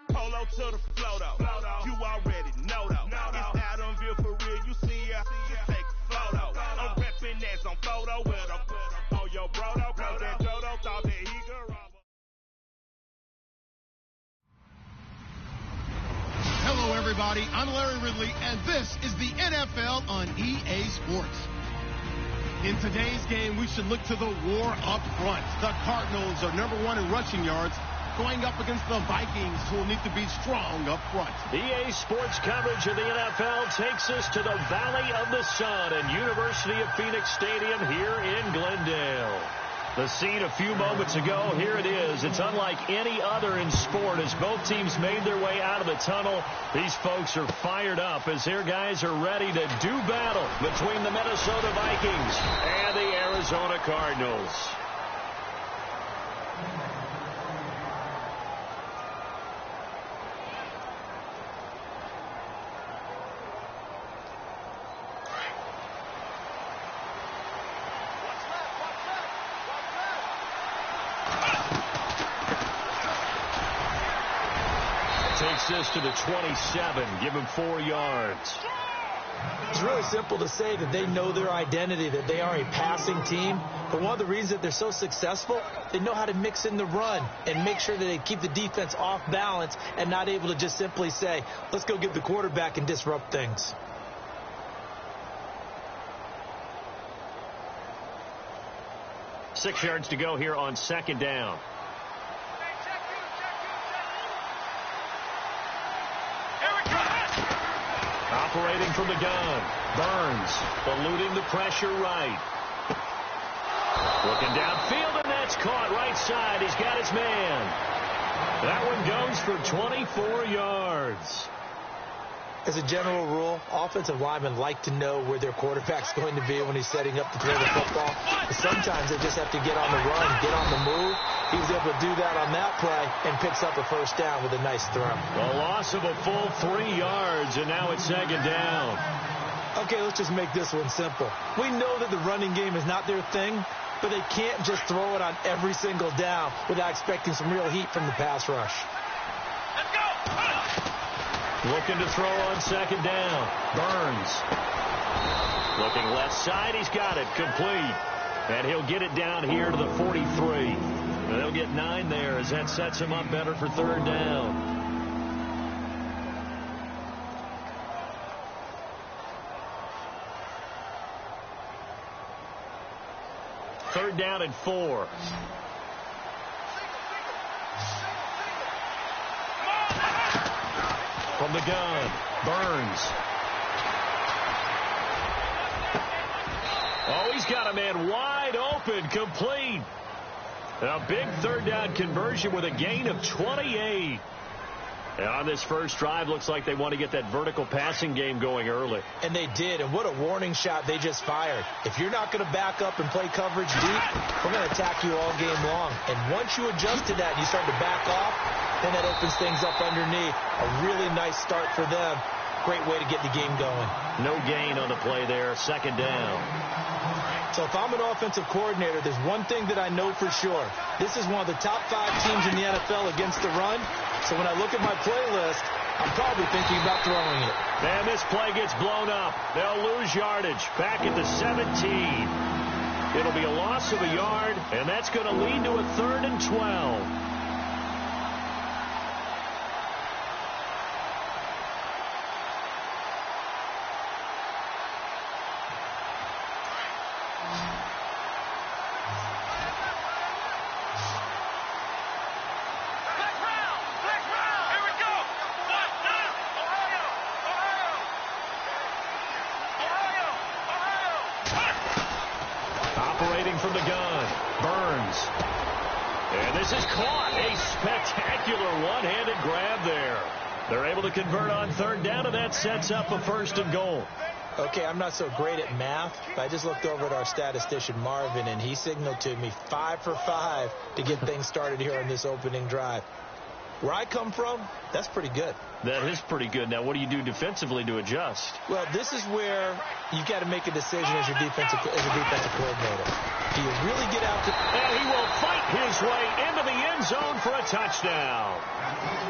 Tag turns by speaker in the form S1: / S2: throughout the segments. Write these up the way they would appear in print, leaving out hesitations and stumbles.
S1: Polo to the flow though. You already know though. It's Adamville for real. You see ya. Take a photo. I'm reppin' that's on photo with a on your bro though. Cause that Jodo thought that he could rob.
S2: Hello everybody, I'm Larry Ridley and this is the NFL on EA Sports. In today's game, we should look to the war up front. The Cardinals are #1 in rushing yards, going up against the Vikings, who will need to be strong up front.
S3: EA Sports coverage of the NFL takes us to the Valley of the Sun and University of Phoenix Stadium here in Glendale. The scene a few moments ago, here it is. It's unlike any other in sport as both teams made their way out of the tunnel. These folks are fired up as their guys are ready to do battle between the Minnesota Vikings and the Arizona Cardinals. Takes this to the 27, give him 4 yards.
S4: It's really simple to say that they know their identity, that they are a passing team. But one of the reasons that they're so successful, they know how to mix in the run and make sure that they keep the defense off balance and not able to just simply say, let's go get the quarterback and disrupt things.
S3: Six yards to go here on second down. Operating from the gun, Burns eluding the pressure right. Looking downfield, and that's caught right side. He's got his man. That one goes for 24 yards.
S4: As a general rule, offensive linemen like to know where their quarterback's going to be when he's setting up to throw the football. But sometimes they just have to get on the run, get on the move. He was able to do that on that play and picks up a first down with a nice throw.
S3: A loss of a full 3 yards, and now it's second down.
S4: Okay, let's just make this one simple. We know that the running game is not their thing, but they can't just throw it on every single down without expecting some real heat from the pass rush.
S1: Let's go!
S3: Looking to throw on second down. Burns. Looking left side. He's got it. Complete. And he'll get it down here to the 43. And they'll get 9 there as that sets him up better for third down. Third down and 4. From the gun, Burns. Oh, he's got a man wide open, complete. A big third down conversion with a gain of 28. And on this first drive, looks like they want to get that vertical passing game going early.
S4: And they did, and what a warning shot they just fired. If you're not going to back up and play coverage deep, we're going to attack you all game long. And once you adjust to that and you start to back off, then that opens things up underneath. A really nice start for them. Great way to get the game going.
S3: No gain on the play there, second down.
S4: So if I'm an offensive coordinator, there's one thing that I know for sure. This is one of the top 5 teams in the NFL against the run. So when I look at my playlist, I'm probably thinking about throwing it.
S3: And this play gets blown up. They'll lose yardage back at the 17. It'll be a loss of a yard, and that's going to lead to a 3rd and 12. From the gun, Burns. And this is caught. A spectacular one-handed grab there. They're able to convert on third down, and that sets up a 1st and goal.
S4: Okay, I'm not so great at math, but I just looked over at our statistician, Marvin, and he signaled to me 5 for 5 to get things started here on this opening drive. Where I come from, that's pretty good.
S3: That is pretty good. Now, what do you do defensively to adjust?
S4: Well, this is where you got to make a decision as your defensive coordinator. Do you really get out to...
S3: And he will fight his way into the end zone for a touchdown.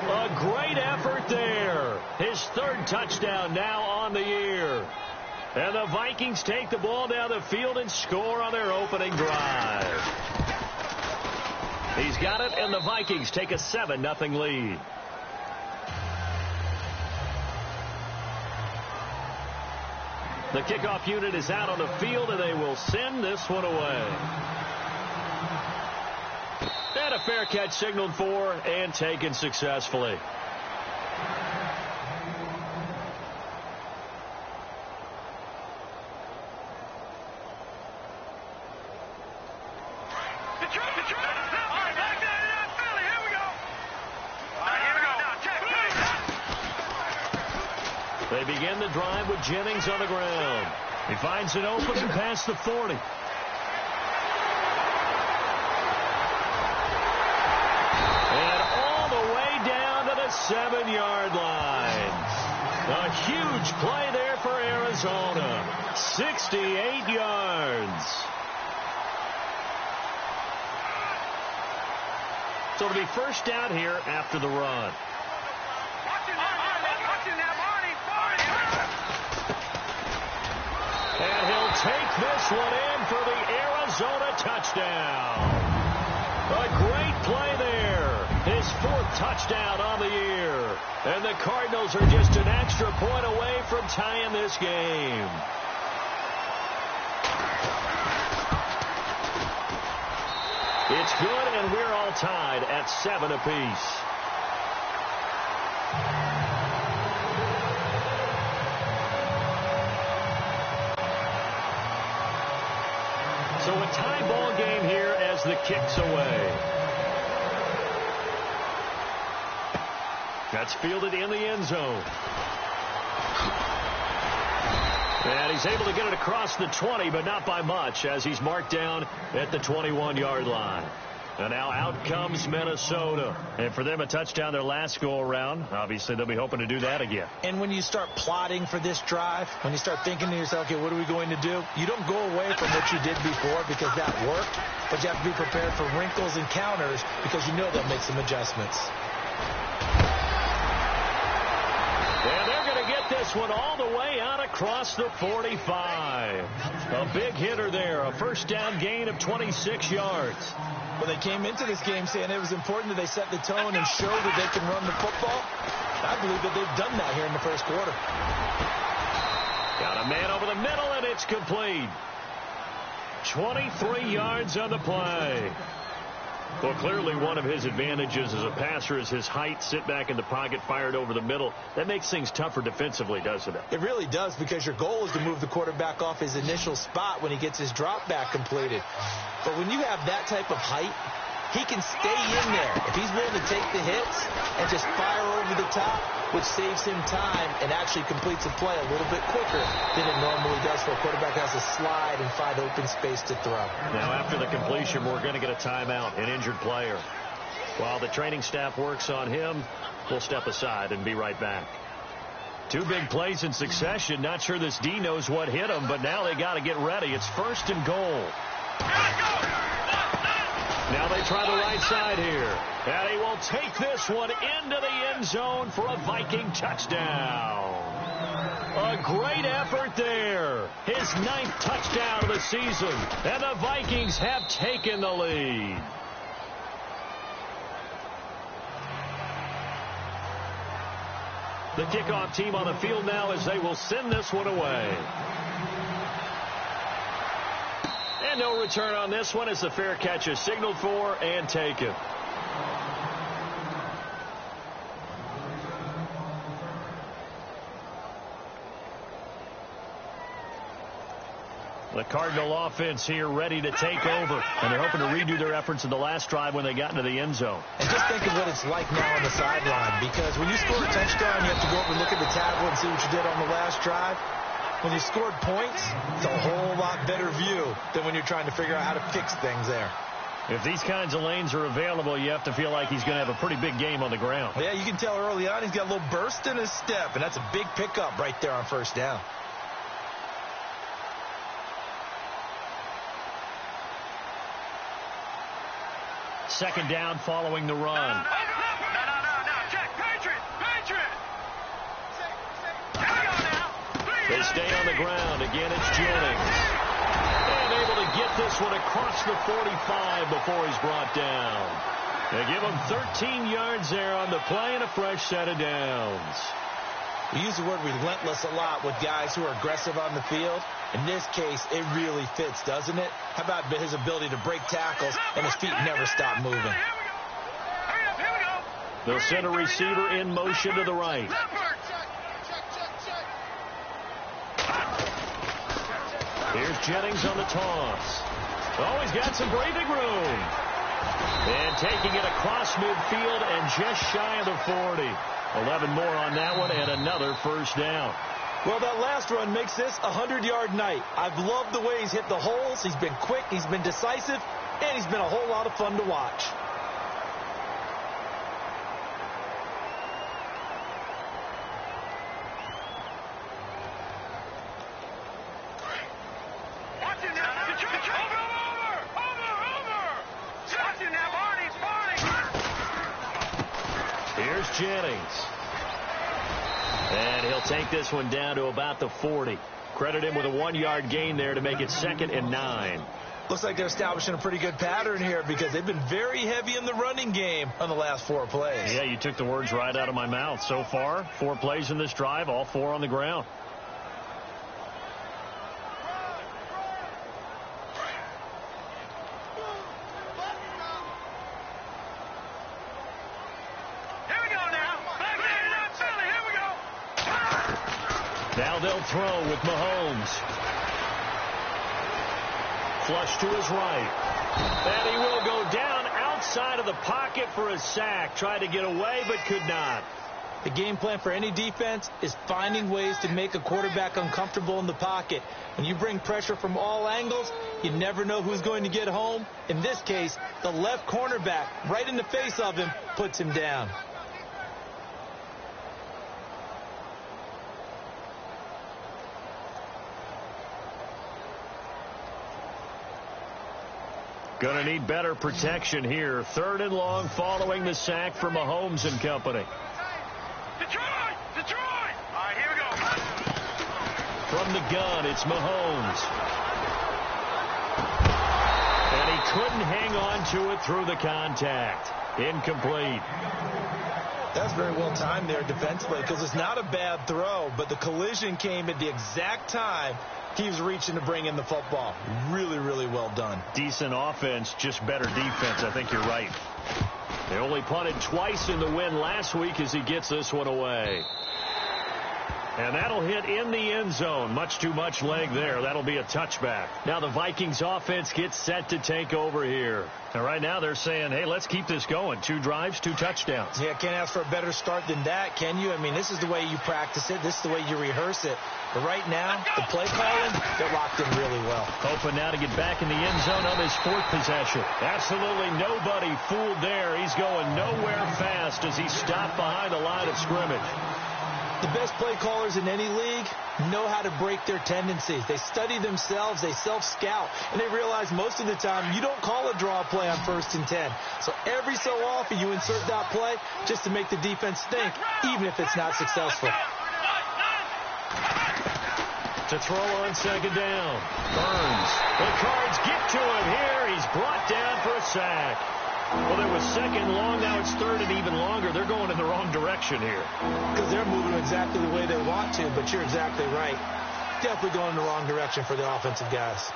S3: A great effort there. His third touchdown now on the year. And the Vikings take the ball down the field and score on their opening drive. He's got it, and the Vikings take a 7-0 lead. The kickoff unit is out on the field, and they will send this one away. And a fair catch signaled for and taken successfully. They begin the drive with Jennings on the ground. He finds an opening past the 40. And all the way down to the 7-yard line. A huge play there for Arizona. 68 yards. So it'll be first down here after the run. And he'll take this one in for the Arizona touchdown. A great play there. His 4th touchdown on the year. And the Cardinals are just an extra point away from tying this game. It's good, and we're all tied at 7 apiece. So a tie ball game here as the kick's away. That's fielded in the end zone. And he's able to get it across the 20, but not by much, as he's marked down at the 21-yard line. And now out comes Minnesota. And for them, a touchdown their last go-around. Obviously, they'll be hoping to do that again.
S4: And when you start plotting for this drive, when you start thinking to yourself, okay, what are we going to do? You don't go away from what you did before because that worked. But you have to be prepared for wrinkles and counters because you know they'll make some adjustments.
S3: And they're going to get this one all the way out across the 45. A big hitter there. A first down gain of 26 yards.
S4: Well, they came into this game saying it was important that they set the tone and show that they can run the football. I believe that they've done that here in the first quarter.
S3: Got a man over the middle, and it's complete. 23 yards on the play. Well, clearly one of his advantages as a passer is his height. Sit back in the pocket, fired over the middle. That makes things tougher defensively, doesn't it?
S4: It really does, because your goal is to move the quarterback off his initial spot when he gets his drop back completed. But when you have that type of height, he can stay in there. If he's willing to take the hits and just fire over the top, which saves him time and actually completes a play a little bit quicker than it normally does for a quarterback that has to slide and find open space to throw.
S3: Now, after the completion, we're going to get a timeout, an injured player. While the training staff works on him, we'll step aside and be right back. 2 big plays in succession. Not sure this D knows what hit him, but now they got to get ready. It's 1st and goal. Now they try the right side here. And he will take this one into the end zone for a Viking touchdown. A great effort there. His 9th touchdown of the season. And the Vikings have taken the lead. The kickoff team on the field now as they will send this one away. And no return on this one as the fair catch is signaled for and taken. The Cardinal offense here ready to take over, and they're hoping to redo their efforts in the last drive when they got into the end zone.
S4: And just think of what it's like now on the sideline, because when you score a touchdown, you have to go up and look at the tablet and see what you did on the last drive. when you scored points, it's a whole lot better view than when you're trying to figure out how to fix things there.
S3: If these kinds of lanes are available, you have to feel like he's going to have a pretty big game on the ground.
S4: Yeah, you can tell early on he's got a little burst in his step, and that's a big pickup right there on first down.
S3: Second down following the run.
S1: No. Check. Patriot.
S3: They stay on the ground. Again, it's Jennings. And able to get this one across the 45 before he's brought down. They give him 13 yards there on the play and a fresh set of downs.
S4: We use the word relentless a lot with guys who are aggressive on the field. In this case, it really fits, doesn't it? How about his ability to break tackles and his feet never stop moving?
S3: They'll send a receiver in motion to the right. Here's Jennings on the toss. Oh, he's got some breathing room. And taking it across midfield and just shy of the 40. 11 more on that one and another first down.
S4: Well, that last run makes this a 100-yard night. I've loved the way he's hit the holes. He's been quick, he's been decisive, and he's been a whole lot of fun to watch.
S3: Here's Jennings. And he'll take this one down to about the 40. Credit him with a 1-yard gain there to make it 2nd and 9.
S4: Looks like they're establishing a pretty good pattern here because they've been very heavy in the running game on the last 4 plays.
S3: Yeah, you took the words right out of my mouth. So far, 4 plays in this drive, all 4 on the ground. Now they'll throw with Mahomes. Flush to his right. And he will go down outside of the pocket for a sack. Tried to get away, but could not.
S4: The game plan for any defense is finding ways to make a quarterback uncomfortable in the pocket. When you bring pressure from all angles, you never know who's going to get home. In this case, the left cornerback, right in the face of him, puts him down.
S3: Going to need better protection here. 3rd and long following the sack for Mahomes and company.
S1: Detroit! All right, here we go.
S3: From the gun, it's Mahomes. And he couldn't hang on to it through the contact. Incomplete.
S4: That's very well timed there defensively because it's not a bad throw, but the collision came at the exact time he was reaching to bring in the football. Really, really well done.
S3: Decent offense, just better defense. I think you're right. They only punted twice in the win last week as he gets this one away. And that'll hit in the end zone. Much too much leg there. That'll be a touchback. Now the Vikings offense gets set to take over here. And right now they're saying, hey, let's keep this going. 2 drives, 2 touchdowns.
S4: Yeah, can't ask for a better start than that, can you? I mean, this is the way you practice it. This is the way you rehearse it. But right now, the play calling, they're locked in really well.
S3: Hoping now to get back in the end zone on his 4th possession. Absolutely nobody fooled there. He's going nowhere fast as he stopped behind the line of scrimmage.
S4: The best play callers in any league know how to break their tendencies. They study themselves, they self-scout, and they realize most of the time you don't call a draw play on 1st and 10. So every so often you insert that play just to make the defense think, even if it's not successful.
S3: To throw on 2nd down. Burns. The Cards get to him here. He's brought down for a sack. Well, there was 2nd and long. Now it's 3rd and even longer. They're going in the wrong direction here.
S4: Because they're moving exactly the way they want to, but you're exactly right. Definitely going in the wrong direction for the offensive guys.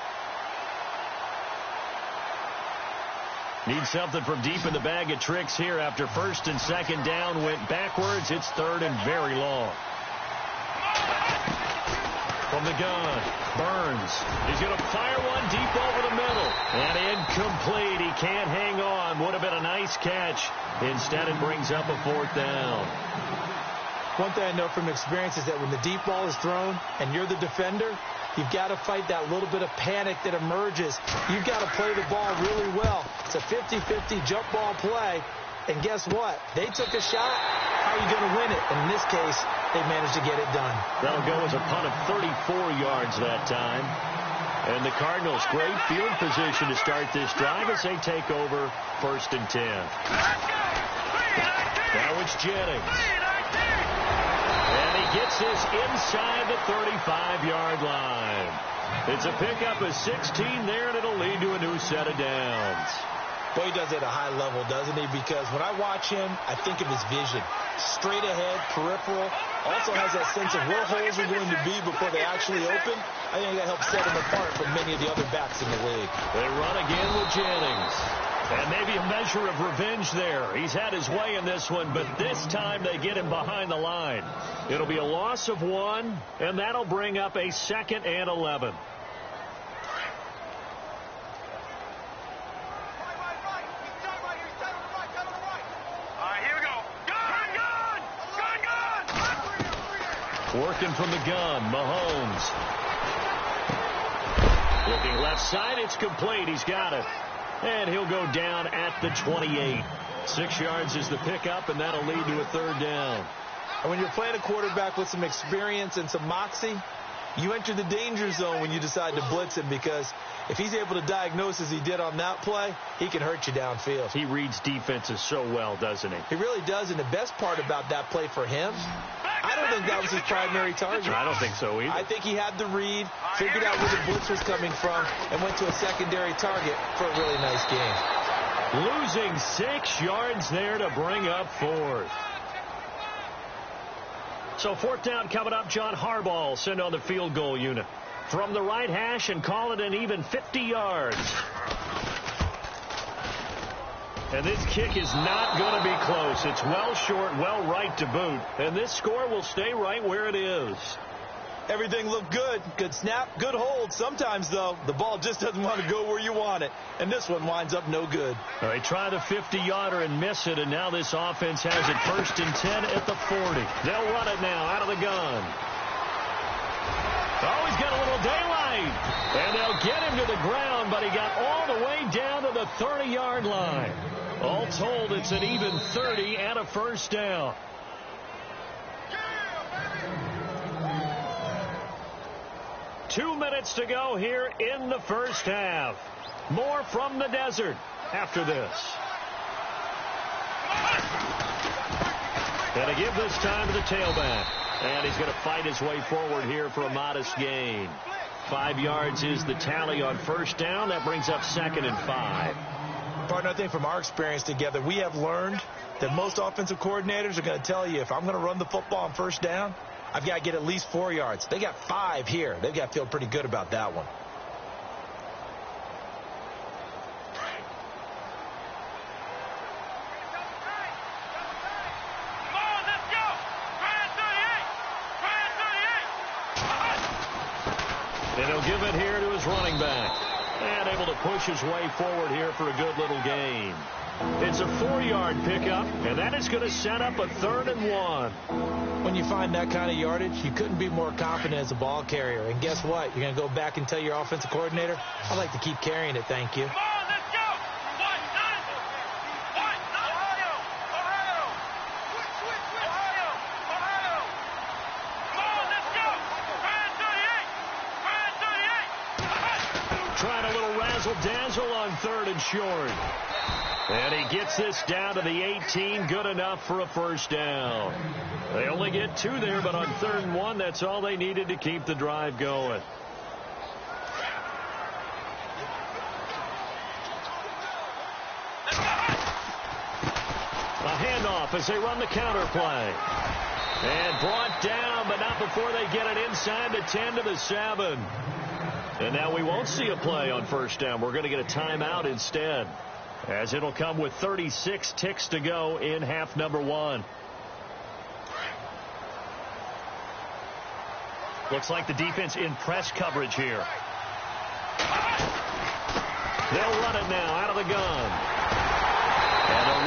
S3: Need something from deep in the bag of tricks here. After 1st and 2nd down went backwards, it's 3rd and very long. From the gun, Burns. He's going to fire one deep over the middle. And incomplete. He can't hang on. Would have been a nice catch. Instead, it brings up a 4th down.
S4: One thing I know from experience is that when the deep ball is thrown and you're the defender, you've got to fight that little bit of panic that emerges. You've got to play the ball really well. It's a 50-50 jump ball play. And guess what? They took a shot. How are you going to win it? And in this case, they managed to get it done.
S3: That'll go as a punt of 34 yards that time. And the Cardinals, great field position to start this drive as they take over 1st and 10. Now it's Jennings. And he gets this inside the 35-yard line. It's a pickup of 16 there, and it'll lead to a new set of downs.
S4: Boy, he does it at a high level, doesn't he? Because when I watch him, I think of his vision. Straight ahead, peripheral. Also has that sense of where holes are going to be before they actually open. I think that helps set him apart from many of the other backs in the league.
S3: They run again with Jennings. And maybe a measure of revenge there. He's had his way in this one, but this time they get him behind the line. It'll be a loss of 1, and that'll bring up a 2nd and 11. Working from the gun, Mahomes. Looking left side, it's complete. He's got it. And he'll go down at the 28. 6 yards is the pickup, and that'll lead to a 3rd down.
S4: And when you're playing a quarterback with some experience and some moxie, you enter the danger zone when you decide to blitz him, because if he's able to diagnose as he did on that play, he can hurt you downfield.
S3: He reads defenses so well, doesn't he?
S4: He really does, and the best part about that play for him, I don't think that was his primary target.
S3: I don't think so either.
S4: I think he had the read, figured out where the blitz was coming from, and went to a secondary target for a really nice game.
S3: Losing 6 yards there to bring up 4th. So 4th down coming up. John Harbaugh sent on the field goal unit from the right hash and call it an even 50 yards. And this kick is not going to be close. It's well short, well right to boot. And this score will stay right where it is.
S4: Everything looked good. Good snap, good hold. Sometimes, though, the ball just doesn't want to go where you want it. And this one winds up no good.
S3: All right, try the 50-yarder and miss it. And now this offense has it 1st and 10 at the 40. They'll run it now out of the gun. Oh, he's got a little daylight. And they'll get him to the ground, but he got all the way down to the 30-yard line. All told, it's an even 30 and a 1st down. Two minutes to go here in the 1st half. More from the desert after this. And a give this time to the tailback. And he's going to fight his way forward here for a modest gain. 5 yards is the tally on 1st down. That brings up 2nd and 5.
S4: Partner, I think from our experience together, we have learned that most offensive coordinators are going to tell you, if I'm going to run the football on 1st down, I've got to get at least 4 yards. They got 5 here. They've got to feel pretty good about that one.
S3: And he'll give it here to his running back. And able to push his way forward here for a good little gain. It's a 4-yard pickup, and that is going to set up a 3rd and 1.
S4: When you find that kind of yardage, you couldn't be more confident as a ball carrier. And guess what? You're going to go back and tell your offensive coordinator, I'd like to keep carrying it, thank you.
S3: Trying a little razzle-dazzle on 3rd and short. And he gets this down to the 18, good enough for a 1st down. They only get 2 there, but on 3rd and 1, that's all they needed to keep the drive going. A handoff as they run the counter play. And brought down, but not before they get it inside the 10 to the 7. And now we won't see a play on 1st down. We're going to get a timeout instead, as it'll come with 36 ticks to go in half number 1. Looks like the defense in press coverage here. They'll run it now out of the gun. And a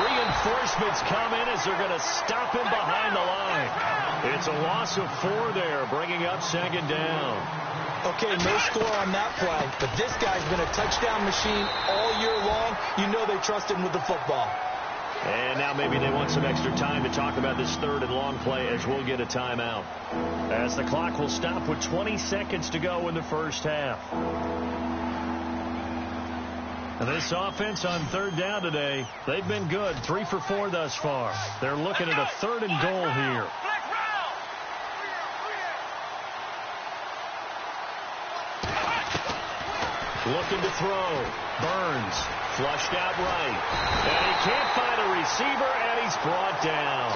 S3: Reinforcements come in as they're going to stop him behind the line. It's a loss of 4 there, bringing up second down.
S4: Okay, no score on that play, but this guy's been a touchdown machine all year long. You know they trust him with the football.
S3: And now maybe they want some extra time to talk about this third and long play as we'll get a timeout. As the clock will stop with 20 seconds to go in the first half. And this offense on third down today, they've been good. 3 for 4 thus far. They're looking at a 3rd and goal here. Looking to throw. Burns. Flushed out right. And he can't find a receiver, and he's brought down.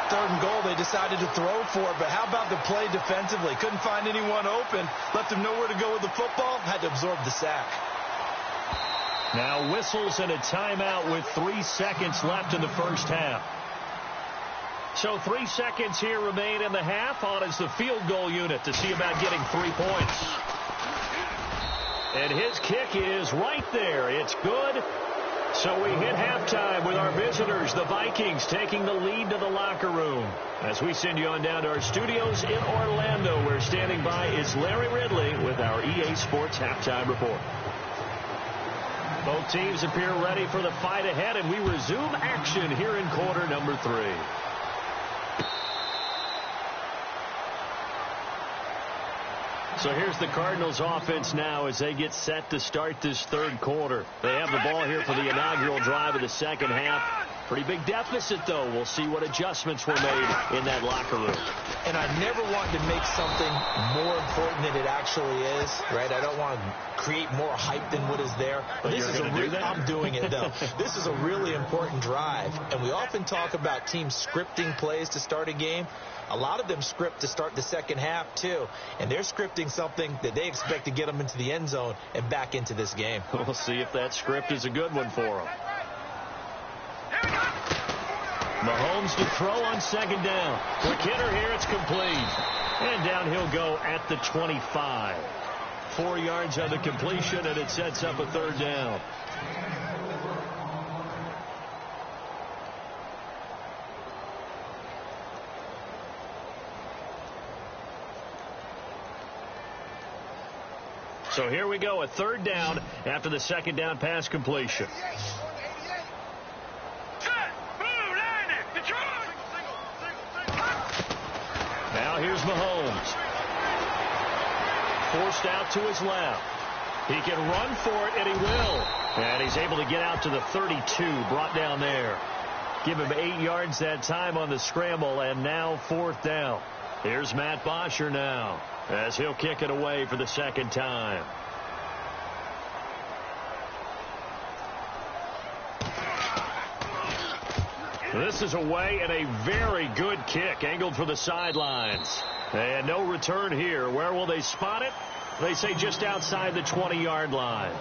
S4: 3rd and goal, they decided to throw for it, but how about the play defensively? Couldn't find anyone open. Left him nowhere to go with the football. Had to absorb the sack.
S3: Now whistles and a timeout with 3 seconds left in the first half. So 3 seconds here remain in the half. On is the field goal unit to see about getting 3 points. And his kick is right there. It's good. So we hit halftime with our visitors, the Vikings, taking the lead to the locker room. As we send you on down to our studios in Orlando, where standing by is Larry Ridley with our EA Sports Halftime Report. Both teams appear ready for the fight ahead, and we resume action here in quarter number 3. So here's the Cardinals offense now as they get set to start this third quarter. They have the ball here for the inaugural drive of the second half. Pretty big deficit, though. We'll see what adjustments were made in that locker room.
S4: And I never want to make something more important than it actually is, right? I don't want to create more hype than what is there. But this is I'm doing it, though. This is a really important drive. And we often talk about teams scripting plays to start a game. A lot of them script to start the second half, too. And they're scripting something that they expect to get them into the end zone and back into this game.
S3: We'll see if that script is a good one for them. Mahomes to throw on second down. Quick hitter here. It's complete. And down he'll go at the 25. 4 yards on the completion, and it sets up a third down. So here we go, a third down after the second down pass completion. Now here's Mahomes. Forced out to his left. He can run for it, and he will. And he's able to get out to the 32, brought down there. Give him 8 yards that time on the scramble, and now fourth down. Here's Matt Bosher now, as he'll kick it away for the second time. This is away, and a very good kick angled for the sidelines. And no return here. Where will they spot it? They say just outside the 20-yard line.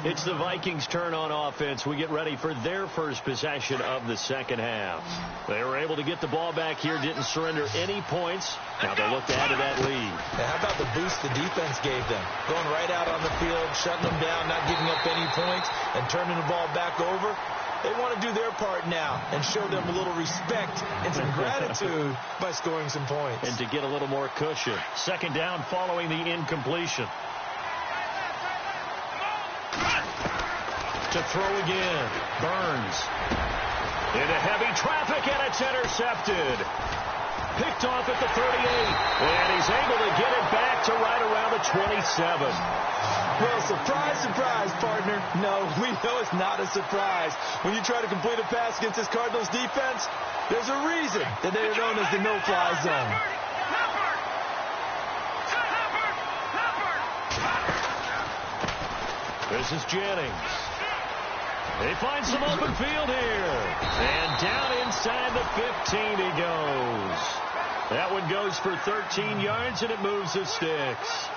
S3: It's the Vikings' turn on offense. We get ready for their first possession of the second half. They were able to get the ball back here, didn't surrender any points. Now they look to add to that lead.
S4: Now how about the boost the defense gave them? Going right out on the field, shutting them down, not giving up any points, and turning the ball back over. They want to do their part now and show them a little respect and some gratitude by scoring some points.
S3: And to get a little more cushion. Second down following the incompletion. To throw again. Burns. Into heavy traffic, and it's intercepted. Picked off at the 38. And he's able to get it back to right around the 27.
S4: Well, surprise, surprise, partner. No, we know it's not a surprise. When you try to complete a pass against this Cardinals defense, there's a reason that they are known as the no-fly zone.
S3: This is Jennings. They find some open field here. And down inside the 15 he goes. That one goes for 13 yards, and it moves the sticks.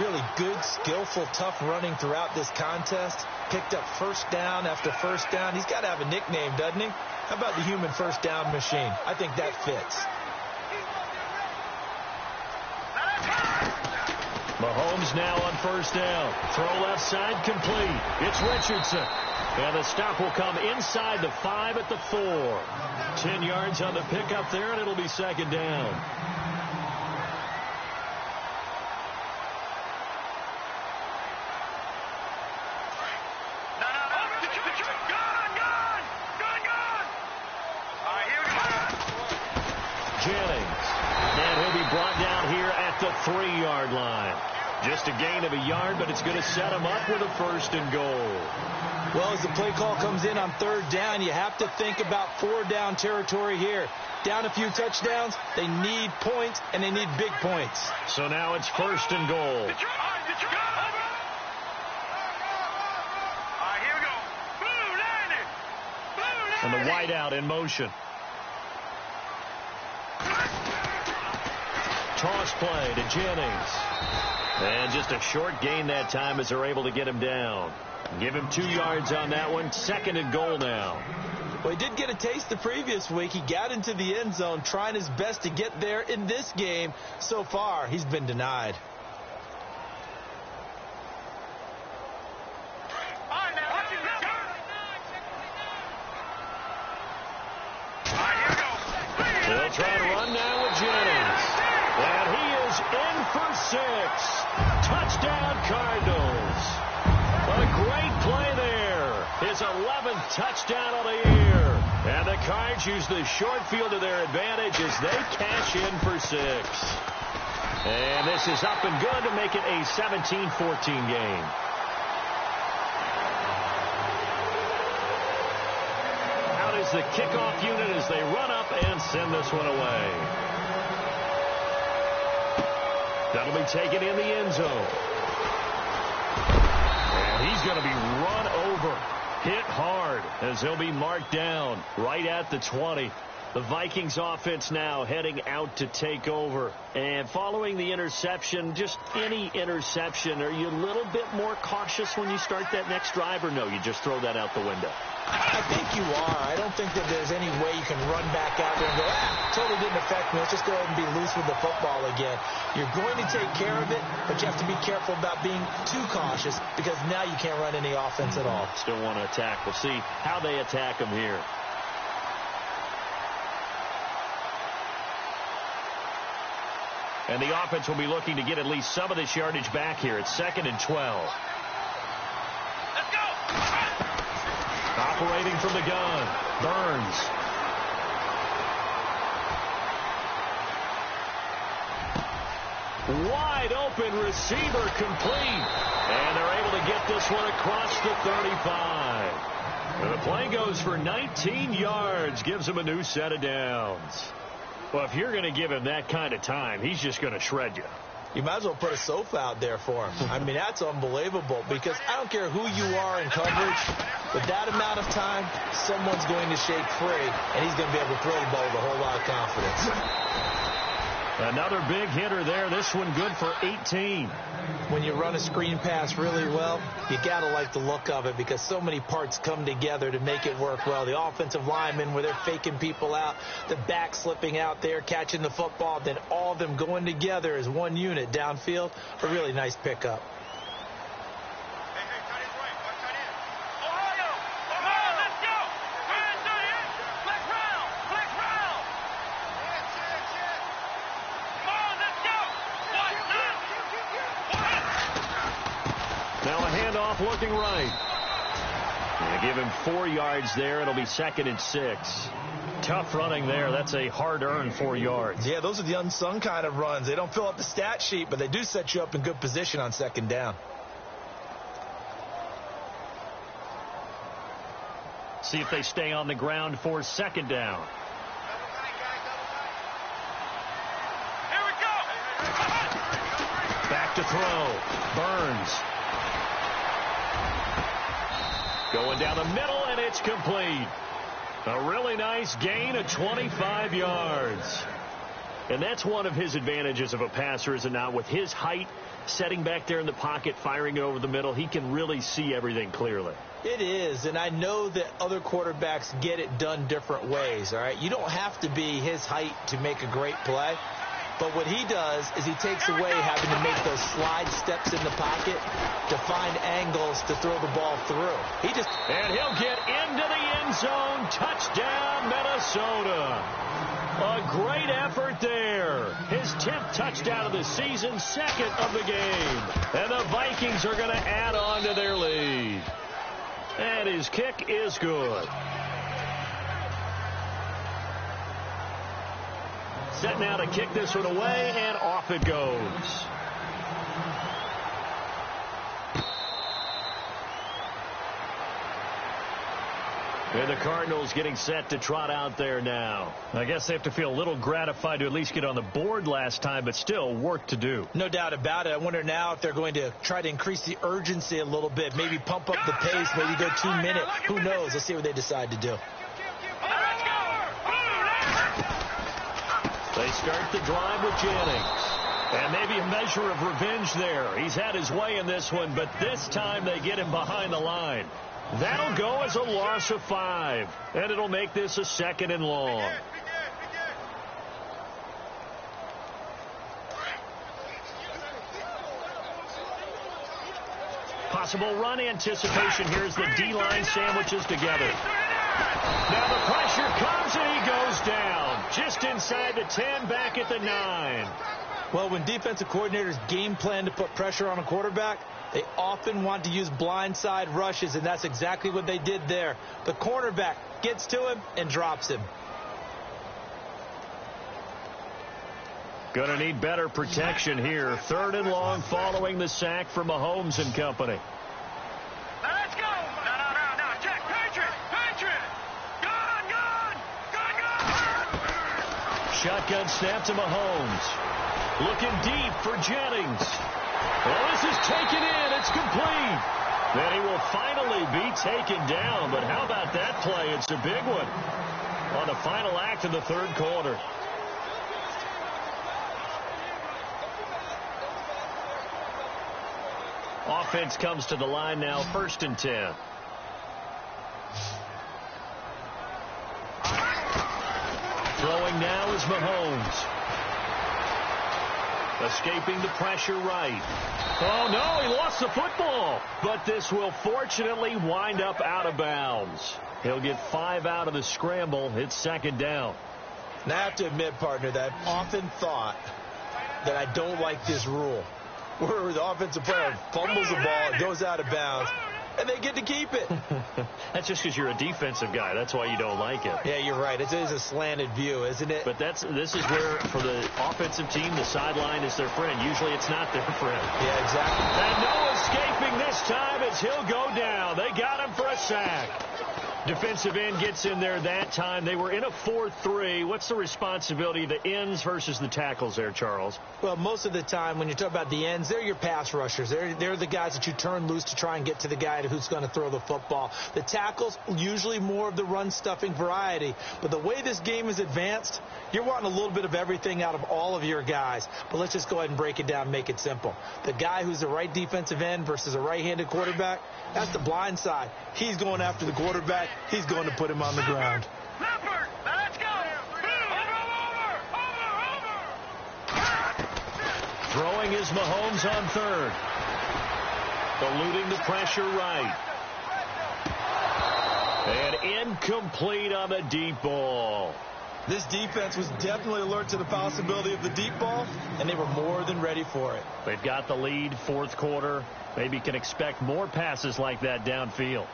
S4: Really good, skillful, tough running throughout this contest. Picked up first down after first down. He's got to have a nickname, doesn't he? How about the human first down machine? I think that fits.
S3: Mahomes now on first down. Throw left side complete. It's Richardson. And the stop will come inside the 5 at the 4. 10 yards on the pickup there, and it'll be second down. Jennings. And he'll be brought down here at the 3-yard line. Just a gain of a yard, but it's going to set him up with a first and goal.
S4: Well, as the play call comes in on third down, you have to think about 4-down territory here. Down a few touchdowns, they need points, and they need big points.
S3: So now it's first and goal. And the wideout in motion. Toss play to Jennings. And just a short gain that time as they're able to get him down. Give him 2 yards on that one. Second and goal now.
S4: Well, he did get a taste the previous week. He got into the end zone trying his best to get there in this game. So far, he's been denied.
S3: They'll try to run now with Jennings. And he is in for 6. Touchdown, Cardinals. A great play there. His 11th touchdown of the year. And the Cards use the short field to their advantage as they cash in for 6. And this is up and good to make it a 17-14 game. Out is the kickoff unit as they run up and send this one away. That'll be taken in the end zone. And he's going to be run over, hit hard, as he'll be marked down right at the 20. The Vikings offense now heading out to take over. And following the interception, just any interception, are you a little bit more cautious when you start that next drive, or no, you just throw that out the window?
S4: I think you are. I don't think that there's any way you can run back out there and go, totally didn't affect me. Let's just go ahead and be loose with the football again. You're going to take care of it, but you have to be careful about being too cautious because now you can't run any offense at all.
S3: Still want to attack. We'll see how they attack him here. And the offense will be looking to get at least some of this yardage back here. It's 2nd and 12.
S1: Let's go!
S3: Operating from the gun, Burns. Wide open receiver complete. And they're able to get this one across the 35. And the play goes for 19 yards. Gives him a new set of downs. Well, if you're going to give him that kind of time, he's just going to shred you.
S4: You might as well put a sofa out there for him. I mean, that's unbelievable because I don't care who you are in coverage. With that amount of time, someone's going to shake free, and he's going to be able to throw the ball with a whole lot of confidence.
S3: Another big hitter there. This one good for 18.
S4: When you run a screen pass really well, you got to like the look of it because so many parts come together to make it work well. The offensive linemen where they're faking people out, the back slipping out there, catching the football, then all of them going together as one unit downfield. A really nice pickup.
S3: Looking right. And give him 4 yards there. It'll be 2nd and 6. Tough running there. That's a hard-earned 4 yards.
S4: Yeah, those are the unsung kind of runs. They don't fill up the stat sheet, but they do set you up in good position on 2nd down.
S3: See if they stay on the ground for 2nd down.
S1: Here we go.
S3: Back to throw. Burns. Going down the middle, and it's complete. A really nice gain of 25 yards. And that's one of his advantages of a passer, is it not? With his height, setting back there in the pocket, firing it over the middle, he can really see everything clearly.
S4: It is, and I know that other quarterbacks get it done different ways, all right? You don't have to be his height to make a great play. But what he does is he takes away having to make those slide steps in the pocket to find angles to throw the ball through.
S3: And he'll get into the end zone. Touchdown, Minnesota. A great effort there. His 10th touchdown of the season, second of the game. And the Vikings are going to add on to their lead. And his kick is good. Set now to kick this one away, and off it goes. And the Cardinals getting set to trot out there now. I guess they have to feel a little gratified to at least get on the board last time, but still work to do.
S4: No doubt about it. I wonder now if they're going to try to increase the urgency a little bit, maybe pump up the pace, maybe go 2 minutes. Who knows? Let's see what they decide to do.
S3: They start the drive with Jennings. And maybe a measure of revenge there. He's had his way in this one, but this time they get him behind the line. That'll go as a loss of 5, and it'll make this a 2nd and long. Possible run anticipation here as the D-line sandwiches together. Now the pressure comes, and he goes down. Just inside the 10, back at the 9.
S4: Well, when defensive coordinators game plan to put pressure on a quarterback, they often want to use blindside rushes, and that's exactly what they did there. The cornerback gets to him and drops him.
S3: Gonna need better protection here. 3rd and long following the sack from Mahomes and company.
S1: Let's go. No. Check. Patriot. Gun.
S3: Shotgun snap to Mahomes. Looking deep for Jennings. Well, this is taken in. It's complete. Then he will finally be taken down. But how about that play? It's a big one on the final act of the 3rd quarter. Offense comes to the line now, 1st and 10. Throwing now is Mahomes. Escaping the pressure right. Oh, no, he lost the football. But this will fortunately wind up out of bounds. He'll get 5 out of the scramble. It's 2nd down.
S4: Now, I have to admit, partner, that I've often thought that I don't like this rule, where the offensive player fumbles the ball, it goes out of bounds, and they get to keep it.
S3: That's just because you're a defensive guy. That's why you don't like it.
S4: Yeah, you're right. It is a slanted view, isn't it?
S3: But this is where, for the offensive team, the sideline is their friend. Usually it's not their friend.
S4: Yeah, exactly.
S3: And no escaping this time as he'll go down. They got him for a sack. Defensive end gets in there that time. They were in a 4-3. What's the responsibility of the ends versus the tackles there, Charles?
S4: Well, most of the time when you talk about the ends, they're your pass rushers. They're the guys that you turn loose to try and get to the guy who's going to throw the football. The tackles, usually more of the run-stuffing variety. But the way this game is advanced, you're wanting a little bit of everything out of all of your guys. But let's just go ahead and break it down and make it simple. The guy who's the right defensive end versus a right-handed quarterback, that's the blind side. He's going after the quarterback. He's going to put him on the ground.
S1: Leopard, let's go. Over.
S3: Throwing is Mahomes on 3rd. Eluding the pressure right. And incomplete on the deep ball.
S4: This defense was definitely alert to the possibility of the deep ball, and they were more than ready for it.
S3: They've got the lead, 4th quarter. Maybe can expect more passes like that downfield.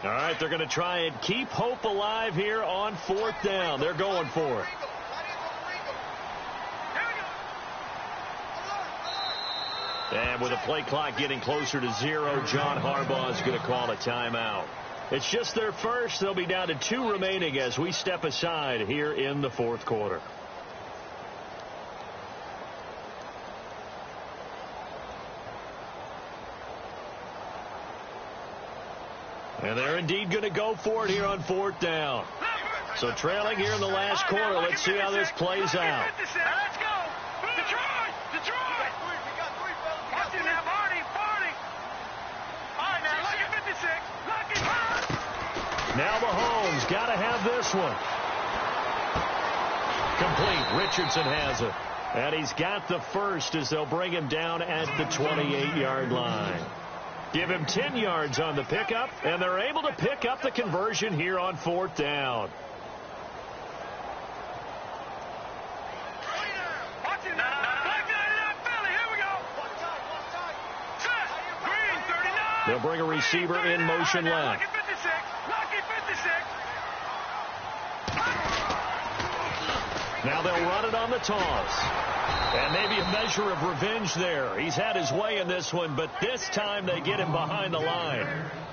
S3: All right, they're going to try and keep hope alive here on 4th down. They're going for it. And with the play clock getting closer to 0, John Harbaugh is going to call a timeout. It's just their first. They'll be down to 2 remaining as we step aside here in the 4th quarter. And they're indeed going to go for it here on 4th down. So trailing here in the last quarter. Let's see how this plays out.
S1: Let's go. Detroit. Detroit. Watch it now, Marty. All right, now, lucky 56. Lucky.
S3: Now Mahomes got to have this one. Complete. Richardson has it. And he's got the first as they'll bring him down at the 28-yard line. Give him 10 yards on the pickup, and they're able to pick up the conversion here on 4th down. They'll bring a receiver in motion left. Now they'll run it on the toss. And maybe a measure of revenge there. He's had his way in this one, but this time they get him behind the line.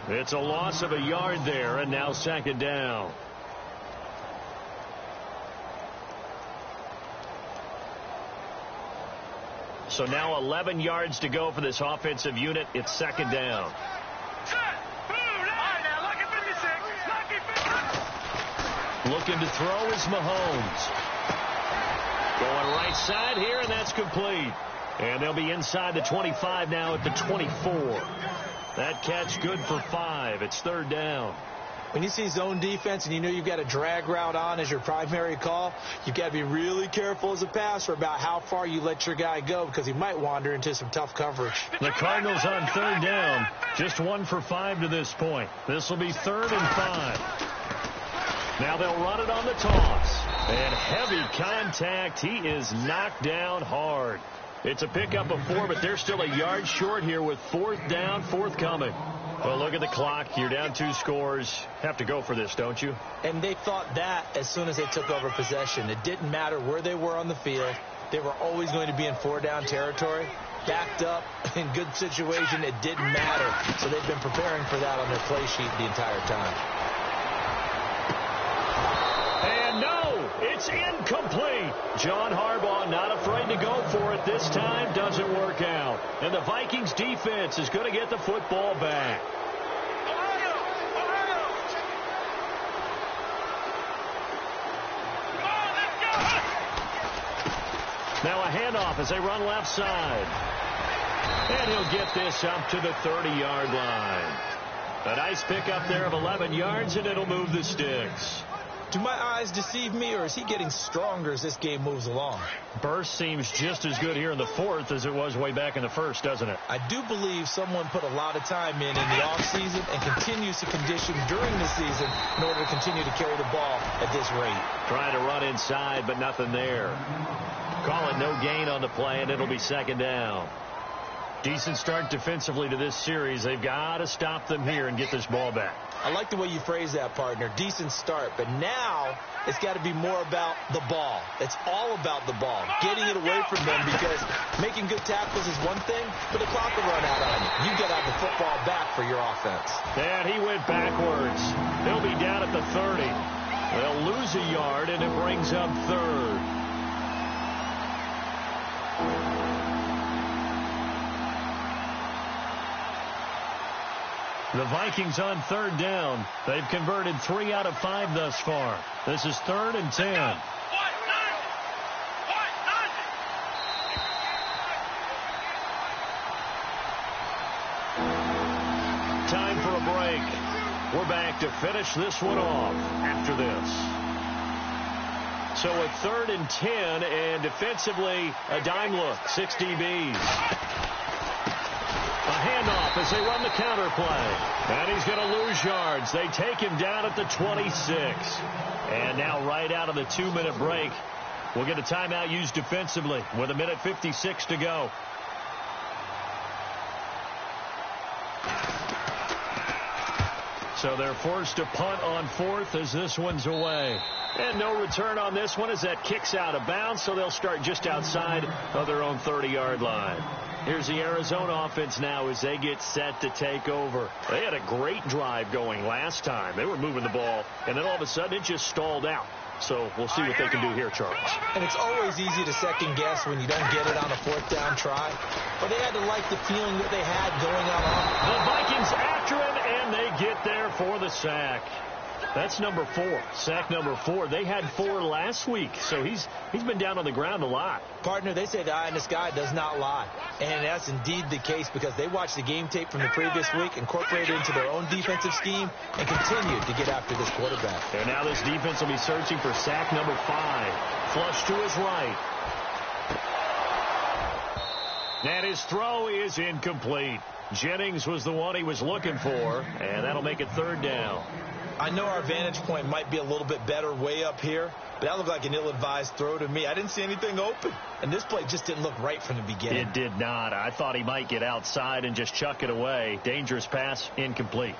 S3: It's a loss of a yard there, and now 2nd down. So now 11 yards to go for this offensive unit. It's 2nd down. Looking to throw is Mahomes. Going right side here, and that's complete. And they'll be inside the 25 now at the 24. That catch good for 5. It's 3rd down.
S4: When you see zone defense and you know you've got a drag route on as your primary call, you've got to be really careful as a passer about how far you let your guy go because he might wander into some tough coverage.
S3: The Cardinals on 3rd down. Just 1 for 5 to this point. This will be 3rd and 5. Now they'll run it on the toss. And heavy contact. He is knocked down hard. It's a pickup of 4, but they're still a yard short here with 4th down, forthcoming. Well, look at the clock. You're down 2 scores. Have to go for this, don't you?
S4: And they thought that as soon as they took over possession. It didn't matter where they were on the field. They were always going to be in 4-down territory. Backed up, in good situation, it didn't matter. So they've been preparing for that on their play sheet the entire time.
S3: And no, it's incomplete. John Harbaugh not afraid to go for it this time. Doesn't work out. And the Vikings defense is going to get the football back. Now a handoff as they run left side. And he'll get this up to the 30-yard line. A nice pickup there of 11 yards, and it'll move the sticks.
S4: Do my eyes deceive me, or is he getting stronger as this game moves along?
S3: Burst seems just as good here in the 4th as it was way back in the 1st, doesn't it?
S4: I do believe someone put a lot of time in the offseason and continues to condition during the season in order to continue to carry the ball at this rate.
S3: Trying to run inside, but nothing there. Call it no gain on the play, and it'll be 2nd down. Decent start defensively to this series. They've got to stop them here and get this ball back.
S4: I like the way you phrase that, partner. Decent start. But now it's got to be more about the ball. It's all about the ball. Getting it away from them, because making good tackles is one thing, but the clock will run out on you. You've got to have the football back for your offense.
S3: And he went backwards. He'll be down at the 30. They'll lose a yard, and it brings up 3rd. The Vikings on 3rd down. They've converted 3 out of 5 thus far. This is 3rd and 10. Time for a break. We're back to finish this one off after this. So a 3rd and 10, and defensively a dime look. 6 DBs. A handoff as they run the counter play. And he's going to lose yards. They take him down at the 26. And now right out of the 2-minute break, we'll get a timeout used defensively with 1:56 to go. So they're forced to punt on 4th as this one's away. And no return on this one as that kicks out of bounds, so they'll start just outside of their own 30-yard line. Here's the Arizona offense now as they get set to take over. They had a great drive going last time. They were moving the ball, and then all of a sudden it just stalled out. So we'll see what they can do here, Charles.
S4: And it's always easy to second guess when you don't get it on a 4th down try. But they had to like the feeling that they had going on.
S3: The Vikings after him, and they get there for the sack. That's number 4. Sack number 4. They had 4 last week, so he's been down on the ground a lot.
S4: Partner, they say the eye in the sky does not lie. And that's indeed the case because they watched the game tape from the previous week, incorporated it into their own defensive scheme, and continued to get after this quarterback.
S3: And now this defense will be searching for sack number 5. Flush to his right. And his throw is incomplete. Jennings was the one he was looking for, and that'll make it 3rd down.
S4: I know our vantage point might be a little bit better way up here, but that looked like an ill-advised throw to me. I didn't see anything open, and this play just didn't look right from the beginning.
S3: It did not. I thought he might get outside and just chuck it away. Dangerous pass, incomplete.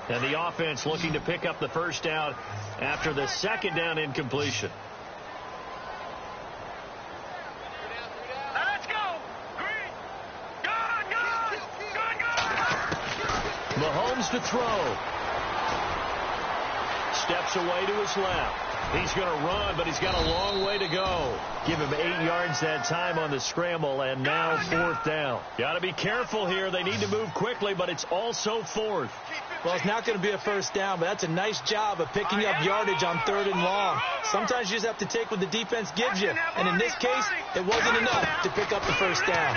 S3: And the offense looking to pick up the 1st down after the 2nd down incompletion. Mahomes to throw. Steps away to his left. He's going to run, but he's got a long way to go. Give him 8 yards that time on the scramble, and now 4th down. Got to be careful here. They need to move quickly, but it's also 4th.
S4: Well, it's not going to be a 1st down, but that's a nice job of picking up yardage on 3rd and long. Sometimes you just have to take what the defense gives you, and in this case, it wasn't enough to pick up the 1st down.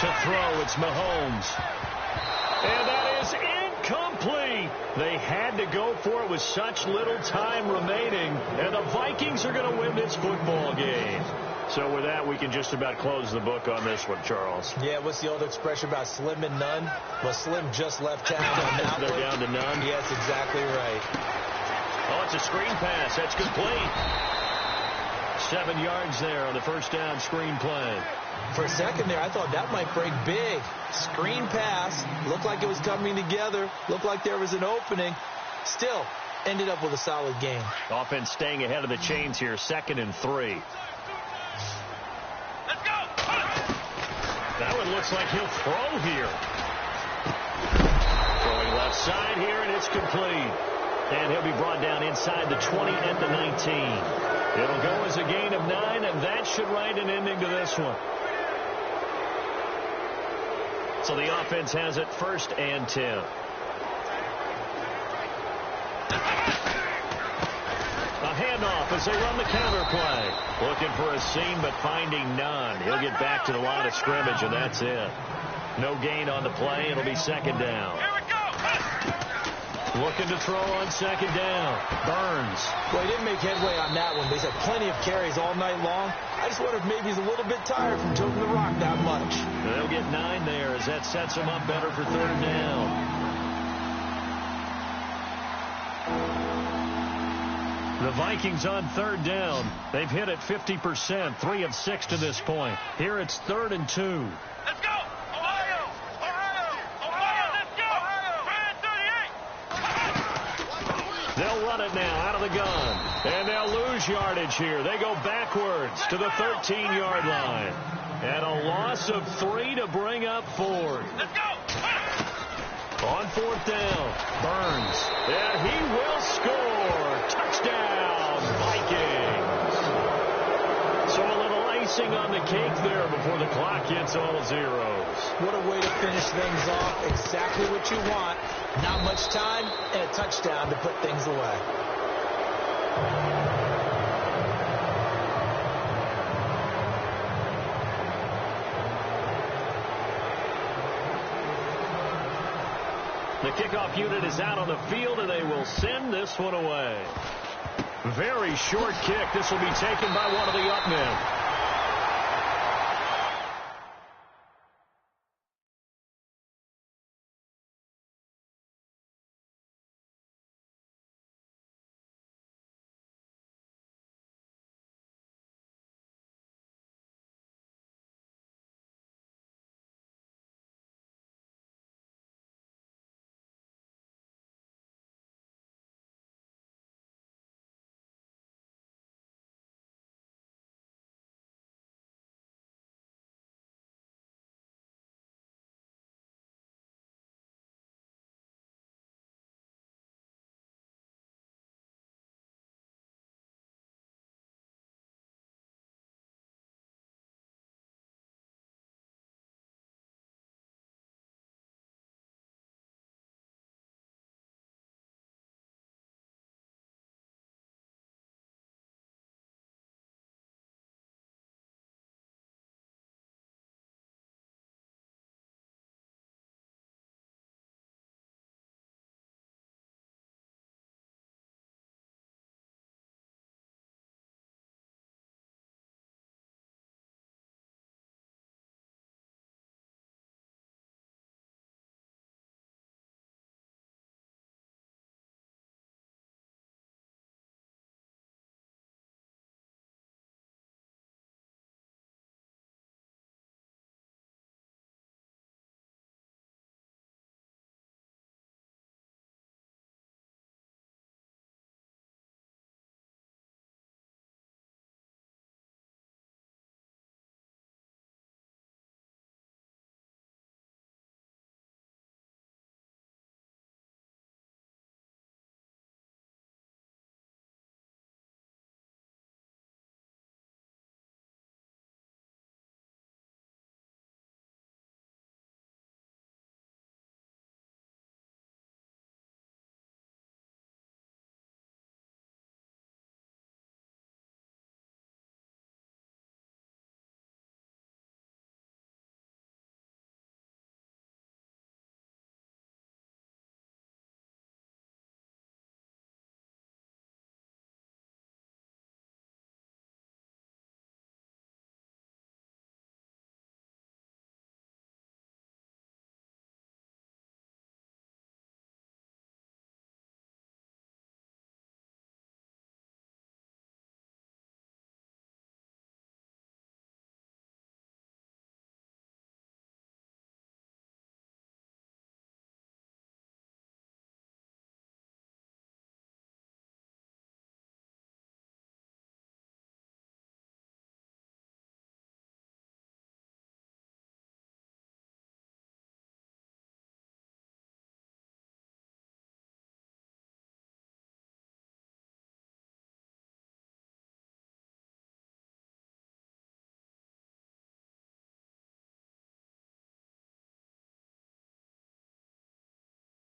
S3: To throw, it's Mahomes. And that is incomplete. They had to go for it with such little time remaining. And the Vikings are going to win this football game. So with that, we can just about close the book on this one, Charles.
S4: Yeah, what's the old expression about slim and none? Well, Slim just left town on that
S3: They're
S4: one.
S3: down to none?
S4: Yes, exactly right.
S3: Oh, it's a screen pass. That's complete. 7 yards there on the 1st down screen play.
S4: For a second there, I thought that might break big. Screen pass. Looked like it was coming together. Looked like there was an opening. Still, ended up with a solid game.
S3: Offense staying ahead of the chains here. 2nd and 3.
S1: Let's go.
S3: That one looks like he'll throw here. Throwing left side here, and it's complete. And he'll be brought down inside the 20 at the 19. It'll go as a gain of 9, and that should write an ending to this one. So the offense has it 1st and 10. A handoff as they run the counter play. Looking for a seam, but finding none. He'll get back to the line of scrimmage, and that's it. No gain on the play. It'll be 2nd down.
S1: Here we go.
S3: Looking to throw on 2nd down. Burns.
S4: Well, he didn't make headway on that one, but he's had plenty of carries all night long. I just wonder if maybe he's a little bit tired from toting the rock that much.
S3: They'll get 9 there as that sets him up better for 3rd down. The Vikings on 3rd down. They've hit it 50%, 3 of 6 to this point. Here it's 3rd and 2.
S1: Let's go. Ohio. Let's go. Ohio. 38.
S3: They'll run it now out of the gun. And they'll lose yardage here. They go backwards to the 13-yard line. And a loss of 3 to bring up 4th.
S1: Let's go.
S3: On 4th down, Burns. And he will score. Touchdown, Vikings. So a little icing on the cake there before the clock hits all zeros.
S4: What a way to finish things off. Exactly what you want. Not much time and a touchdown to put things away.
S3: The kickoff unit is out on the field, and they will send this one away. Very short kick. This will be taken by one of the up men.